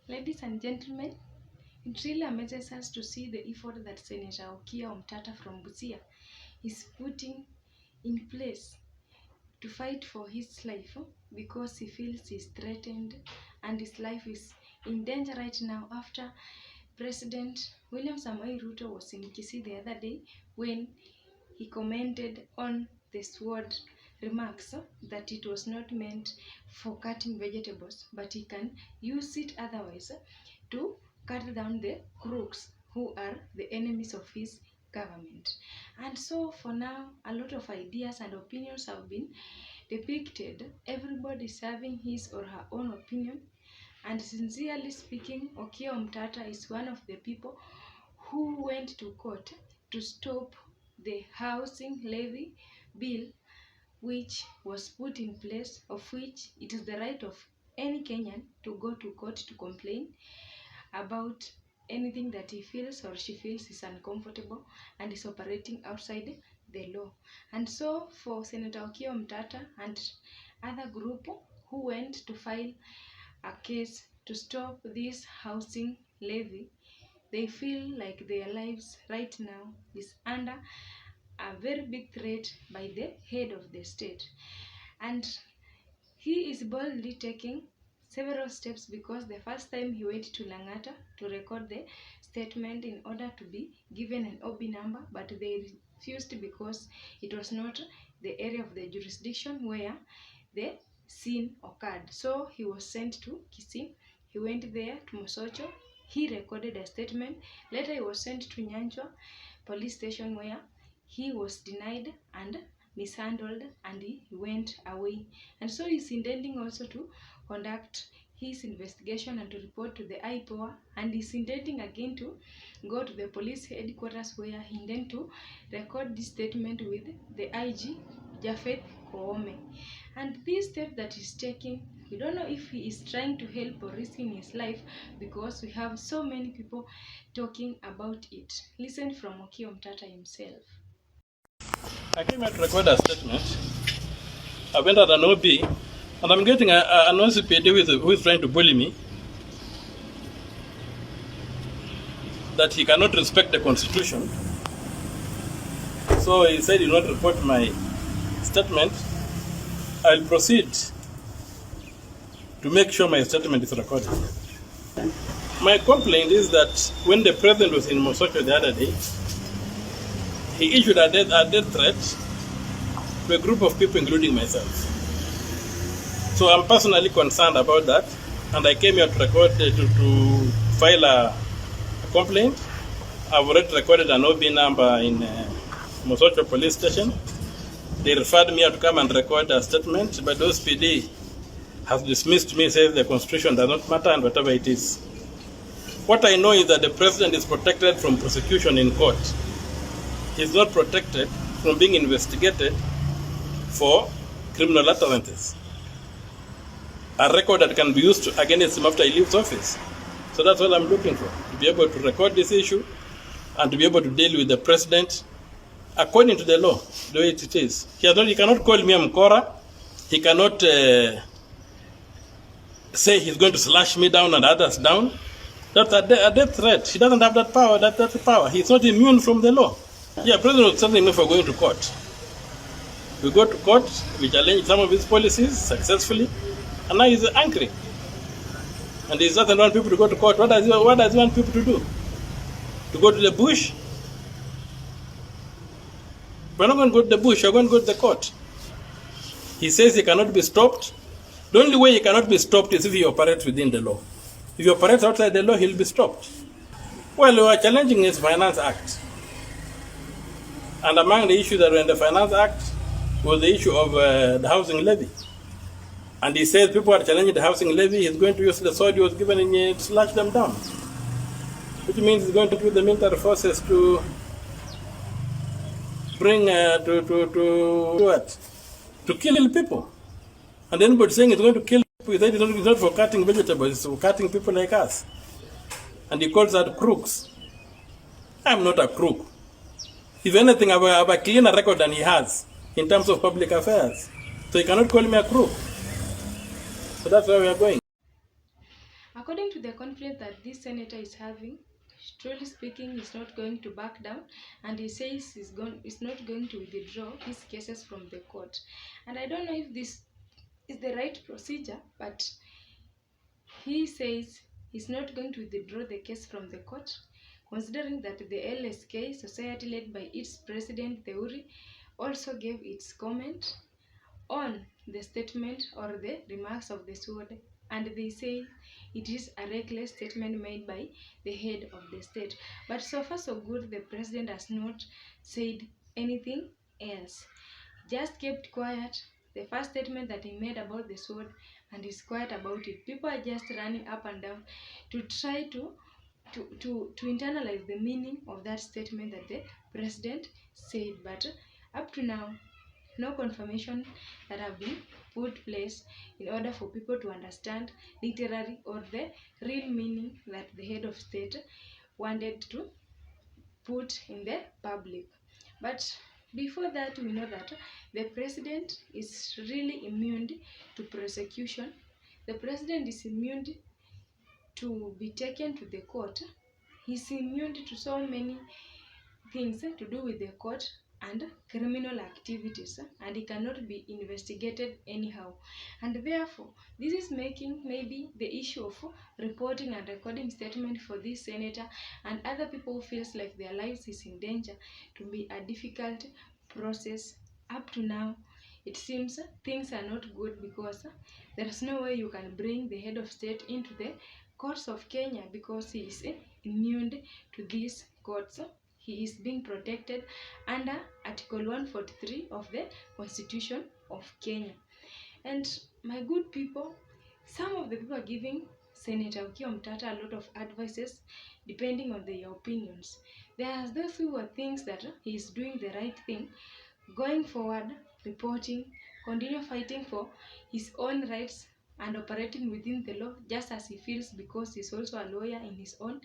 Ladies and gentlemen, it really amazes us to see the effort that Senator Okiya Omtatah from Busia is putting in place to fight for his life because he feels he's threatened and his life is in danger right now after President Willam Ruto was in Kisii the other day when he commented on the sword remarks that it was not meant for cutting vegetables, but he can use it otherwise to cut down the crooks who are the enemies of his government. And so for now, a lot of ideas and opinions have been depicted. Everybody is having his or her own opinion. And sincerely speaking, Okiya Omtatah is one of the people who went to court to stop the housing levy bill which was put in place, of which it is the right of any Kenyan to go to court to complain about anything that he feels or she feels is uncomfortable and is operating outside the law. And so for Senator Okiya Omtatah and other group who went to file a case to stop this housing levy, they feel like their lives right now is under a very big threat by the head of the state. And he is boldly taking several steps because the first time he went to Langata to record the statement in order to be given an OB number, but they refused because it was not the area of the jurisdiction where the scene occurred. So he was sent to Kisii. He went there to Mosocho. He recorded a statement. Later he was sent to Nyanchwa police station where he was denied and mishandled and he went away. And so he's intending also to conduct his investigation and to report to the IPOA, and he's intending again to go to the police headquarters where he intends to record this statement with the IG Jafeth Koome. And this step that he's taking, we don't know if he is trying to help or risking his life because we have so many people talking about it. Listen from Okiya Omtatah himself. I came here to record a statement. I went at an OB, and I'm getting an OCPD who is trying to bully me, that he cannot respect the Constitution. So he said he will not report my statement. I'll proceed to make sure my statement is recorded. My complaint is that when the president was in Mosocho the other day, he issued a death threat to a group of people, including myself. So I'm personally concerned about that, and I came here to record to file a complaint. I've already recorded an OB number in Mosocho police station. They referred me to come and record a statement, but those PD has dismissed me, says the Constitution does not matter and whatever it is. What I know is that the president is protected from prosecution in court. He's not protected from being investigated for criminal utterances. A record that can be used against him after he leaves office. So that's what I'm looking for, to be able to record this issue and to be able to deal with the president according to the law, the way it is. He cannot call me a mkora. He cannot say he's going to slash me down and others down. That's a death threat. He doesn't have that power. That's the power. He's not immune from the law. Yeah, President was telling me for going to court. We go to court, we challenge some of his policies successfully, and now he's angry. And he doesn't want people to go to court. What does he want people to do? To go to the bush? We're not going to go to the bush, we're going to go to the court. He says he cannot be stopped. The only way he cannot be stopped is if he operates within the law. If he operates outside the law, he'll be stopped. Well, we are challenging his Finance Act. And among the issues that were in the Finance Act was the issue of the housing levy. And he says people are challenging the housing levy, he's going to use the sword he was given and to slash them down. Which means he's going to use the military forces to bring, to kill people. And anybody saying he's going to kill people, he said it's not for cutting vegetables, it's for cutting people like us. And he calls us crooks. I'm not a crook. If anything, I have a cleaner record than he has in terms of public affairs. So he cannot call me a crook. So that's where we are going. According to the confidence that this senator is having, truly speaking, he's not going to back down, and he says he's not going to withdraw his cases from the court. And I don't know if this is the right procedure, but he says he's not going to withdraw the case from the court, considering that the LSK society led by its president Theuri also gave its comment on the statement or the remarks of the sword, and they say it is a reckless statement made by the head of the state. But so far so good, the president has not said anything else. Just kept quiet. The first statement that he made about the sword, and he's quiet about it. People are just running up and down to try to internalize the meaning of that statement that the president said. But up to now, no confirmation that have been put place in order for people to understand literally or the real meaning that the head of state wanted to put in the public. But before that, we know that the president is really immune to prosecution. The president is immune to be taken to the court. He's immune to so many things to do with the court and criminal activities, and he cannot be investigated anyhow. And therefore, this is making maybe the issue of reporting and recording statement for this senator and other people who feels like their lives is in danger to be a difficult process. Up to now, it seems things are not good, because there is no way you can bring the head of state into the courts of Kenya, because he is immune to these courts. He is being protected under Article 143 of the Constitution of Kenya. And my good people, some of the people are giving Senator Okiya Omtatah a lot of advices depending on their opinions. There are those who think that he is doing the right thing, going forward, reporting, continue fighting for his own rights and operating within the law just as he feels, because he's also a lawyer in his own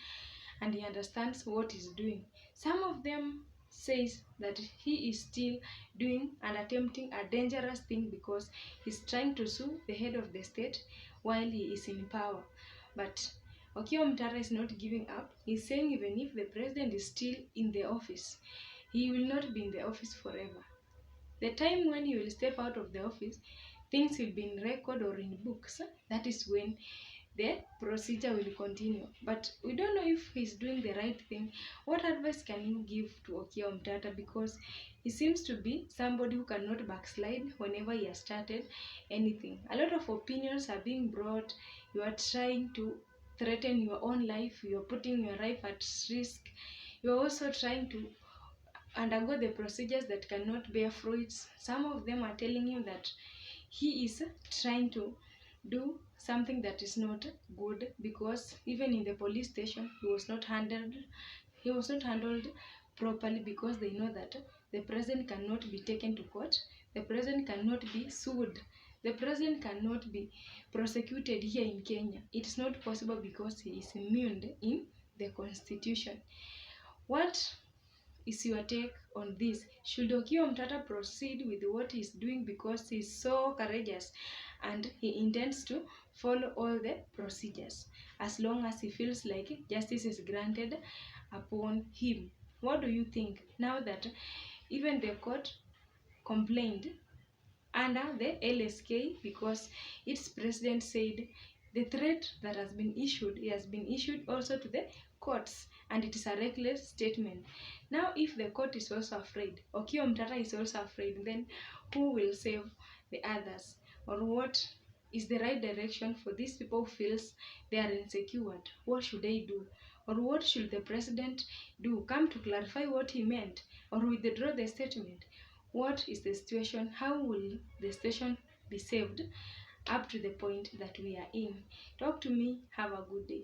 and he understands what he's doing. Some of them says that he is still doing and attempting a dangerous thing, because he's trying to sue the head of the state while he is in power. But Okiya Omtatah is not giving up. He's saying even if the president is still in the office, he will not be in the office forever. The time when he will step out of the office, things will be in record or in books. That is when the procedure will continue. But we don't know if he's doing the right thing. What advice can you give to Okiya Omtatah? Because he seems to be somebody who cannot backslide whenever he has started anything. A lot of opinions are being brought. You are trying to threaten your own life. You are putting your life at risk. You are also trying to undergo the procedures that cannot bear fruits. Some of them are telling him that he is trying to do something that is not good, because even in the police station he was not handled properly, because they know that the president cannot be taken to court, the president cannot be sued, the president cannot be prosecuted here in Kenya. It's not possible, because he is immune in the constitution. What is your take on this? Should Okiya Omtatah proceed with what he's doing, because he's so courageous and he intends to follow all the procedures as long as he feels like justice is granted upon him? What do you think, now that even the court complained under the LSK, because its president said the threat that has been issued has been issued also to the courts, and it is a reckless statement. Now, if the court is also afraid, Okiya Omtatah is also afraid, then who will save the others? Or what is the right direction for these people who feels they are insecure? What should they do? Or what should the president do? Come to clarify what he meant, or withdraw the statement? What is the situation? How will the station be saved up to the point that we are in? Talk to me. Have a good day.